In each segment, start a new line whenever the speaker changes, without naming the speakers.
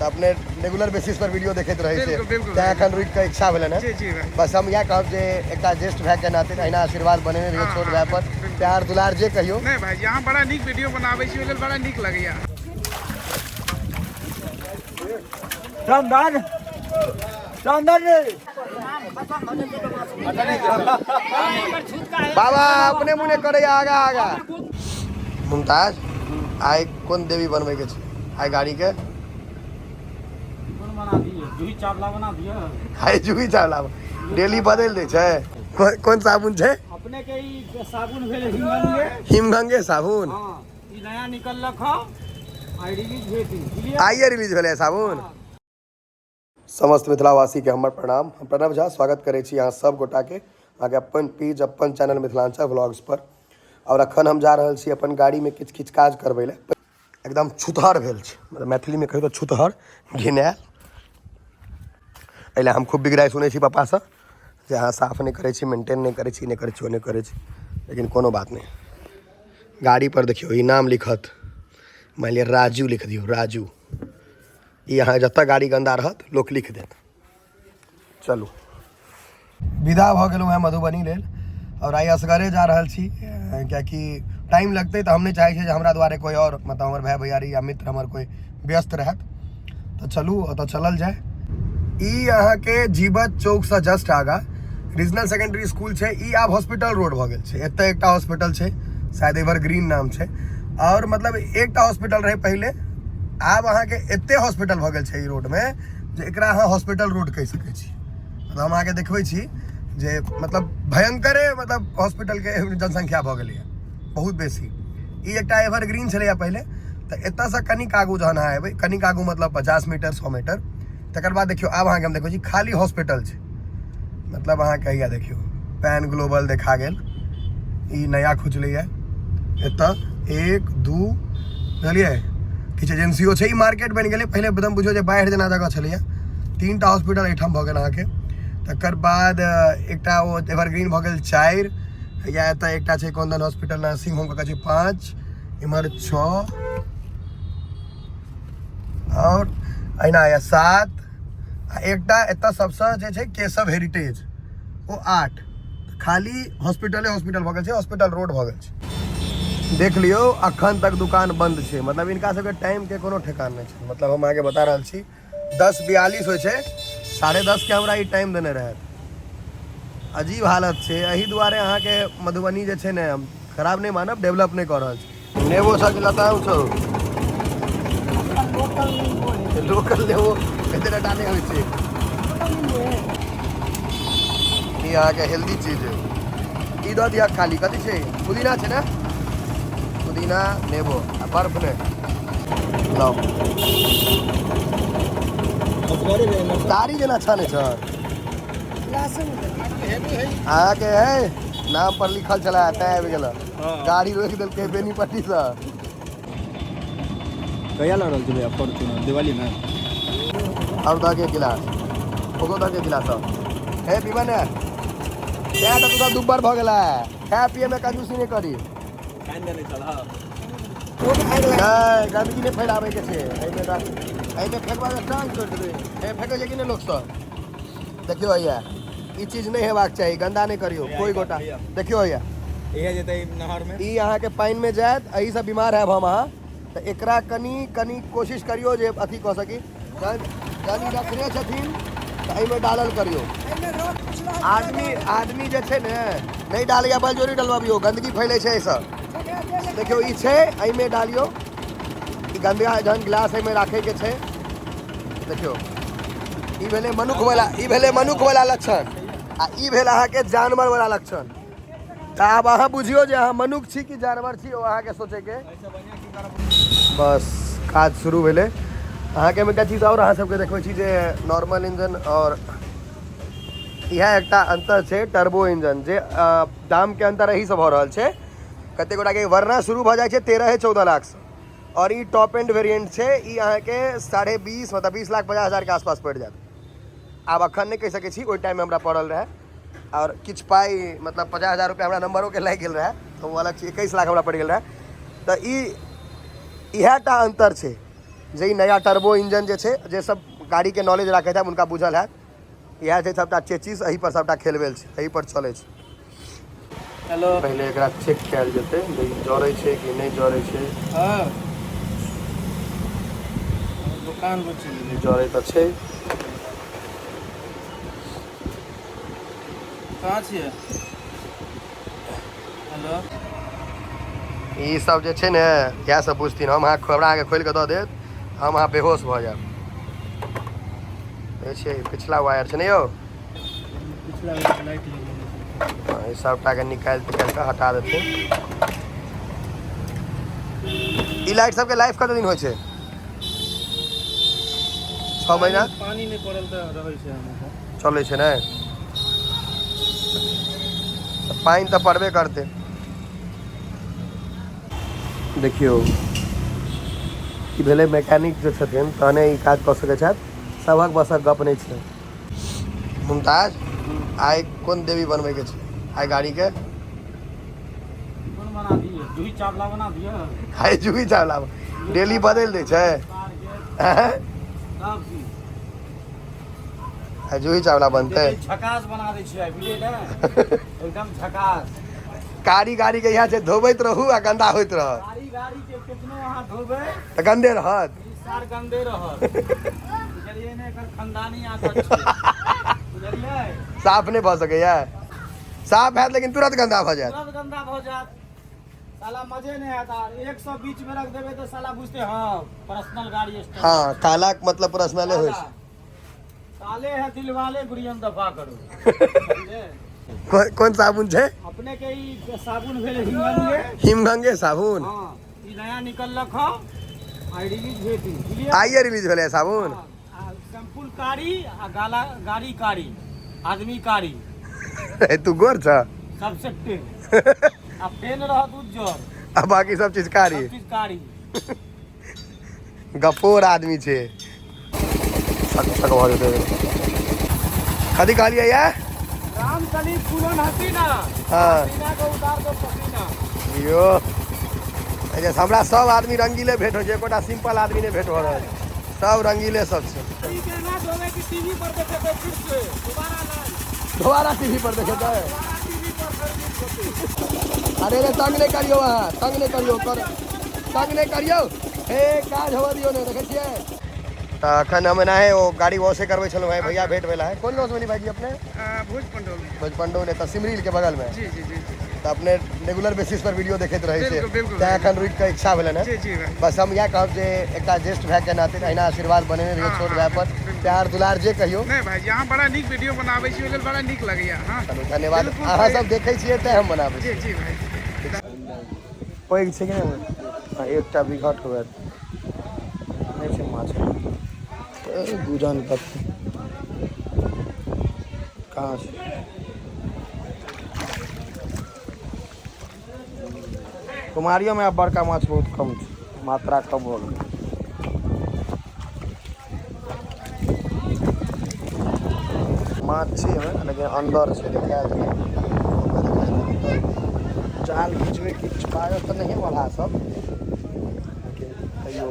तो अपने regular basis पर वीडियो देखते रहे थे एखन रुक के इच्छा भेलन है बस हम यह कहब जे एकटा ज्येष्ठ भाई के नाते अहिना आशीर्वाद बनेने रहियो छोट भाई पर प्यार दुलार जे कहियो
नहीं भाई यहाँ बड़ा नीक वीडियो बनावे छी ओले बड़ा नीक लगैया
शानदार शानदार बाबा अपने मुने करे आगा आगा मुमताज आइ कौन देवी बनवे के छै आइ गाड़ी के
जूही चावला बना दिया
आइ जूही चावला डेली बदल दे छै कौन साबुन छै
अपने के ई साबुन भेल हिमगंगे
हिमगंगे साबुन
हां ई नया निकललक ह आई रिलीज भेल
आइए रिलीज भेलै साबुन समस्त मिथिलावासी के हमर प्रणाम हम प्रणव झा स्वागत करे छी यहाँ सब गोटा के आगे अपन पेज अपन चैनल मिथिलांचल व्लॉग्स पर और अखन हम जा रहल छी अपन गाड़ी में किछ किछ काज करबै ले एकदम छुतहर भेल छै मतलब मैथिली में कहियो तो छुतहर घिनायल एले हम खूब बिगड़ाई सुनै छी पापा से जे अहाँ साफ नहीं करे छी मेंटेन नहीं करे छी नहीं करे छी नहीं करे छी लेकिन कोनो बात नहीं गाड़ी पर देखियो ई नाम लिखत मान लिया राजू लिख दियो राजू यहाँ जतऽ गाड़ी गंदा रहत लोक लिख देत चलू विदा भऽ गेलहुँ हैं मधुबनी लेल और आइ असगरे जा रहल छी कियाकि टाइम लगते तो हम नहीं चाहे जे हमरा द्वारे कोई और मतलब हमर भाई भैयारी या मित्र हमर कोई व्यस्त रहत तो चलू ओतऽ चलल जाए ई अहाँ के जीवत चौक से जस्ट आगा रीजनल सेकेंडरी स्कूल छै ई आब हॉस्पिटल रोड भऽ गेल छै एतऽ एकटा हॉस्पिटल छै शायद एवरग्रीन नाम छै और मतलब एकटा हॉस्पिटल रहे पहले आब अहाँ के एते हॉस्पिटल भऽ गेल छै ई रोड में जे एकरा अहाँ हॉस्पिटल रोड कहि सकै छी मतलब हम अहाँके देखबै छी जे मतलब भयंकरे मतलब हॉस्पिटल के जनसंख्या भऽ गेलै बहुत बेसी ई एकटा एवरग्रीन छलैया पहले तऽ एतऽ से कनिक आगू जहन अहाँ एबै कनिक आगू मतलब 50 मीटर 100 मीटर तकर बाद देखियो आब अहाँके हम देखबै छी खाली हॉस्पिटल छै मतलब अहाँ कहिया देखियो पैन ग्लोबल देखा गेल ई नया खुजलैया एतऽ 1 2 बुझलियै किछु एजेंसियो छै ई मार्केट बनि गेलै पहले एकदम बुझियो जे बाढ़ि जेना जगह छलैया 3टा हॉस्पिटल एहिठाम भऽ गेल अहाँके तकर बाद एकटा ओ एवरग्रीन भऽ गेल 4 या एतऽ एकटा छै कोंदन हॉस्पिटल नर्सिंग होम के छै 5 इमहर 6 और अहिना या 7 एकटा एतऽ सबसँ जे छै केशव हेरिटेज ओ 8 खाली हॉस्पिटल भऽ गेल छै हॉस्पिटल रोड भऽ गेल छै देख लियो अखन तक दुकान बंद छै मतलब इनका सबके टाइम के कोनो ठेकान नहीं छै मतलब हम आगे बता रहल छी 10:42 होइ छै 10:30 के हमरा ई टाइम देने रहत अजीब हालत छै एही दुआरे अहाँ के मधुबनी जे छै ने हम खराब नहीं मानब डेवलप नहीं कर रहल छै नेबो सब लताऊ छौ लोकल नेबो एते डाले होइ छै ई अहाँ के हेल्दी चीज है ई दऽ दिया खाली कथी छै पुदीना छै ना पुदीना नेबो आ बर्फ ने लाओ तारी जेना छाने छ आके है नाम पर लिखल चला तय आबि गेल गाड़ी रोक देलकै बेनीपट्टी से
कहिया लग रहल छै फॉर्च्यूनर दिवाली में
और दा के गिलास ओको दा के गिलास हे पीबा ने क्या तो तू दुबर भ गेला खाए पिए में कंजूसी नहीं करी गंदगी नहीं फैलावे के छै एहिमे फेंकबा टांग छोड़ देबै फेंकै छै कि नहीं लोक सब देखियो भैया ई चीज नहीं हेबाक चाहिए गंदा नहीं करियो कोई गोटा देखियो भैया
इहे जेतै नहर में
ई अहाँ के पानी में जायत एही से बीमार हैब हम अहाँ तऽ एकरा कनी कोशिश करियो जे अथी कऽ सकी कनी रखने छथिन तऽ एहिमे डालल करियो आदमी जे छै ने नहीं डालैया बलजोरी डलवाबियो गंदगी फैले छै एहिसँ देखियो ई छै एहिमे डालियो ई गंदा जहन गिलास एहिमे राखे के छै देखियो ई भेलै मनुख वाला लक्षण आ ई भेल अहाँ के जानवर वाला लक्षण तऽ आब अहाँ बुझियो जे अहाँ मनुख छी कि जानवर छी ओ अहाँ के सोचे के बस काज शुरू भेलै अहाँ के एकटा चीज और अहाँ सबके देखबै छी जे नॉर्मल इंजन और यह एकटा अंतर छै टर्बो इंजन जे दाम के अंतर एही से भऽ रहल छै कते गोटा के वरना शुरू भऽ जाइ छै 13-14 लाख से और ई टॉप एंड वेरिएंट छै ई अहाँ के 20.5 मतलब 20,50,000 के आसपास पड़ि जायत आब अखन नहीं कहि सकै छी ओहि टाइम में हमरा पड़ल रहे और किछु पाई मतलब 50,000 रुपया हमरा नंबरों के लागि गेल रहे तो वो अलग 21 लाख हमरा पड़ि गेल रहे तऽ ई इएहटा अंतर छै जे नया टर्बो इंजन जे सब गाड़ी के नॉलेज रखे थे उनका बुझल है यह सबटा चेचिस यही पर सबटा खेलबेल छै यही पर चले छै।
हेलो
पहले एकरा चेक कयल जेतै जरै छै कि नहीं जरै छै।
हाँ दुकान पर चलि
जरै तऽ छै।
कहाँ छियै? हेलो
ई सब जे छै ने इएह सब पूछथिन हम अहाँ खबरा के खोल के दऽ देत हम अहाँ बेहोश भऽ जायब। देखै छियै पिछला वायर छै ने यौ
पिछला लाइट
ई सबटा के निकालि तिकालि कऽ हटा देते। ई लाइट सबके लाइफ कते दिन होइ छै? 6 महीना
पानी नहीं पड़ल तऽ रहै छै हमेशा
चलै छै ने। पानि तऽ पड़बे करतै। देखियौ ई भेलै मैकेनिक जे छथिन तहने ई काज कऽ सकै छथि सबक बसक गप नहि छै। मुमताज आइ कोन देवी बनबै के छै आइ गाड़ी के?
कौन बना दिए? जूही चावला बना दिए।
आइ जूही चावला डेली बदलि दै छै।
सब चीज
आइ जूही चावला बनतै।
झकास बना दै छियै बुझलिए ने एकदम झकास।
कारी गाड़ी के यहाँ छै धोबैत रहू आ गंदा होइत रहत।
गाड़ी के कितनो अहाँ धोबै
तऽ गंदे रहत।
ई सार गंदे रहत। बुझलिए ने एकर खानदानी आदत छै बुझलिए।
साफ नहीं भऽ सकैया। साफ हैत लेकिन तुरंत गंदा भऽ जायत।
तुरंत गंदा भऽ जायत साला मजे नहीं आता। 100 बीच में रख देबै तो साला बुझते हाँ पर्सनल गाड़ी स्टैंड।
हाँ काला मतलब पर्सनले होइ छै।
काले है दिल वाले गुरियन दफा करो समझे?
कौन साबुन छै?
अपने के ई साबुन भेले हिमगंगे।
हिमगंगे साबुन।
हाँ ई नया निकललक ह आई रिलीज भेटी बुझलिए।
आइए रिलीज भेलै साबुन।
सैंपल कारी आ गाला गाड़ी कारी आदमी कारी
तू गोर छ
सबसे टेन आ पेन रहत उज्जर
आ बाकी सब चीज कारी।
सब चीज कारी
गपोर आदमी छै। सक सक भऽ जेतै। कथी कहलियै ये?
राम कली फूलन हसीना।
हाँ
हसीना को उतार दो पसीना।
यो ऐसे हमरा सब आदमी रंगीले भेंट होइ छै एकोटा सिंपल आदमी नहीं भेंट हो रहल छै सब रंगीले सब छै।
ई कहना होवे कि टीवी पर देखे तो फिर से
दोबारा टीवी पर देखे तो
टीवी पर फिर
अरे रे तंग नहीं करियो अहाँ तंग नहीं करियो तंग नहीं करियो हे काज होवा दियो ने देखे छियै। तऽ अखन हम एना है वो गाड़ी वॉशे करबै छलहुँ भाई भैया भेंट भेला है। कोन गाँव से भाईजी अपने? भोज पंडौल ने तऽ सिमरील के बगल में।
जी जी जी
तऽ अपने रेगुलर बेसिस पर वीडियो देखैत रहै छै
बिल्कुल
तैं एखन रुकि कऽ इच्छा भेलन है।
जी जी भाई
बस हम इएह कहब जे एकटा ज्येष्ठ भाई के नाते अहिना आशीर्वाद बनेने रहियो छोट भाई पर प्यार दुलार जे कहियो।
नहीं भाई यहाँ बड़ा नीक वीडियो बनाबै छी ओहि लेल बड़ा नीक लगैया। हाँ
चलू धन्यवाद अहाँ सब देखै छियै तैं हम बनाबै छी।
जी जी भाई
पैघ छै कि नहीं एकटा बिघट हुए नहीं छै माछ गुजन कत कहाँ छै? कुमारियों में अब बड़का माछ बहुत कम छै मात्रा कम हो गई। माछ छै लेकिन अंदर छै देखायल जाल खींचबे किछु पागल तऽ नहीं वाला सब लेकिन तैयो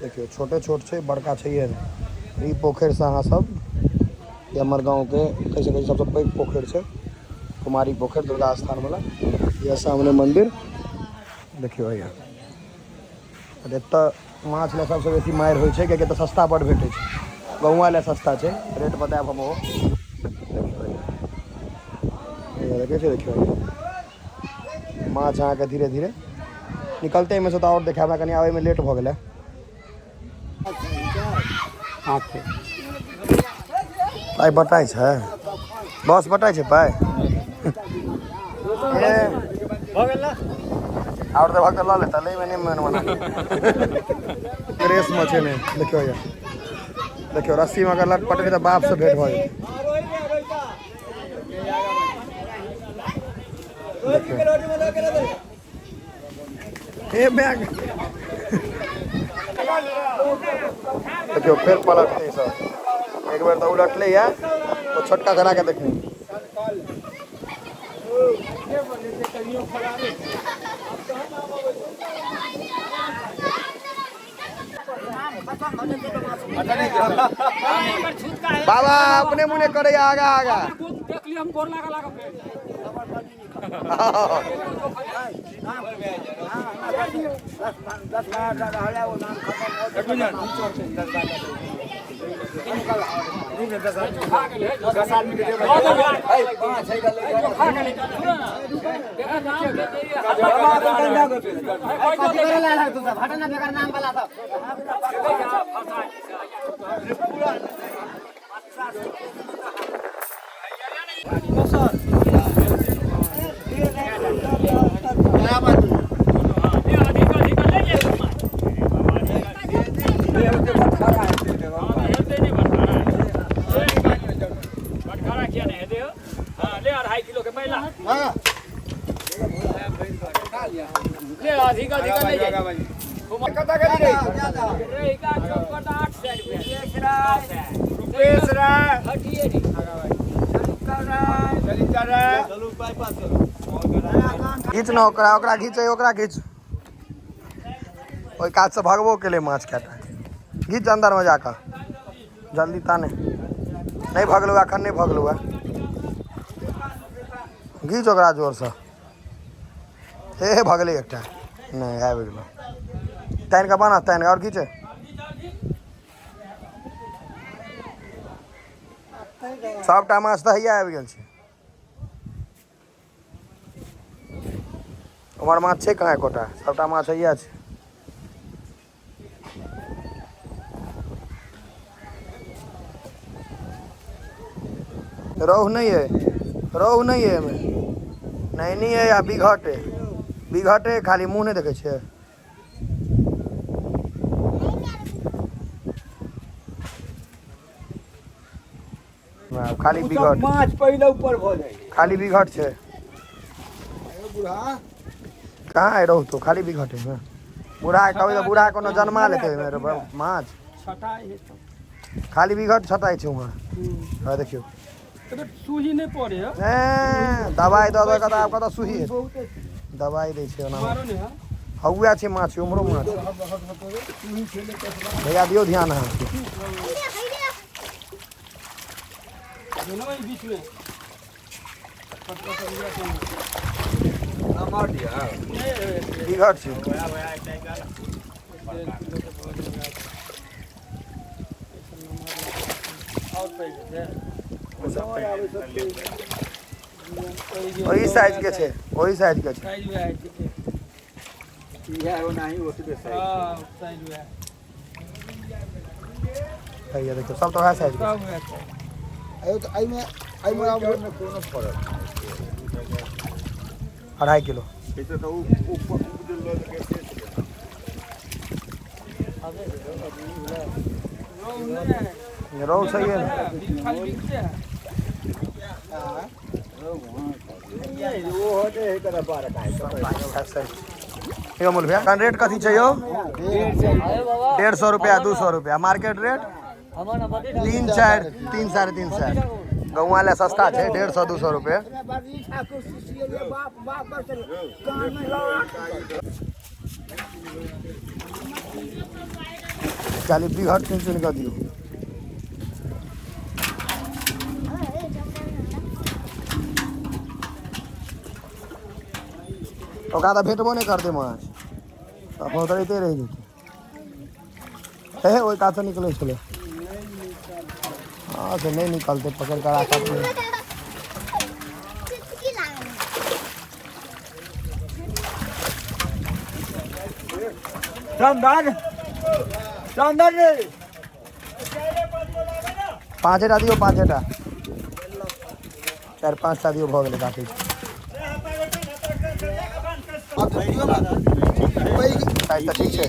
देखियो छोटे छोट छै बड़का छैहे नहीं। ई पोखरि से अहाँ सब ये हमर गाँव के कहि सकै छी सबसे पैघ पोखरि छै कुमारी पोखरि दुर्गा स्थान वाला। ये सामने मंदिर देखियो यहाँ एतऽ माछ ले सबसे बेसी मारि होइ छै कियाकि एतऽ सस्ता बड़ भेटै छै गौवा ले सस्ता छै रेट बतायब हम देखियो देखियो माछ अहाँके धीरे धीरे निकलते में से तो और देखाबा कनी आवे में लेट भ गेलै। पाइ बटाइ छै बस बटाइ छै पाइ
हो गेल ना
और तो भक्त लऽ लेता ले में नहीं मन बना रेस में छै ने देखियो ये देखियो रस्सी में अगर लटपट तो बाप से भेंट भ जेतै। ए बैग देखियो फिर पलटते सब एक बार तो उलटले या वो छोटका करा के देखियो बाबा अपने मुने करे आगा आगा
देख लियो हम गोर लगा लगा
घीच न ओकरा घीच ओकरा घीच ओहि काज से भगबो के लिए माछ काटा घीच अंदर में जाकर जल्दी ताने नहीं भगलू अखन नहीं भगलू घीच ओकरा जोर से हे भगले एक नहीं आबि गेलो तानि के बना तानि और घीचे सबटा माछ तऽ हैया आबि गेल छै उमर माछ छै कहाँ एकोटा सबटा माछ हैया छै रोहु नहीं है एहिमे नहीं है या बिघटे खाली मुँह नहीं देखे छे खाली बिघट
माछ पहिले ऊपर भ जाय
खाली बिघट छे कहाँ है रोहु तो खाली बिघट है बूढ़ा कहबै तो बूढ़ा कोनो जन्मा लेते मेरे माछ खाली बिघट छटाई छे वहाँ देखियो
सूही नहीं पड़े है
दवाई दऽ दऽ कऽ तऽ आब कतऽ सुही दवाई दै छै ओना हौआ छै माछ उम्हरो माछ भैया दियौ ध्यान अहाँ
बीच में
बिघट छै वही साइज के छै भैया देखियो सब तो वएह साइज के अढ़ाई किलो रोहु सही है मोल भैया रेट कथी छै यो 150 रुपया 200 रुपया मार्केट रेट 3 4 3 साढ़े 3 गाँव वाला सस्ता है 150 200 रुपये चाली बिघट चुन कर दियो ओकरा तो भेटबो नहीं करते माछ अपन उतरते रह जेते हे ओहि कात निकले छले हाँ से नहीं निकलते पकड़ कर आकर पाँचेटा दियो 4-5टा दियो भऽ गेलै काटै साइज तऽ ठीक छै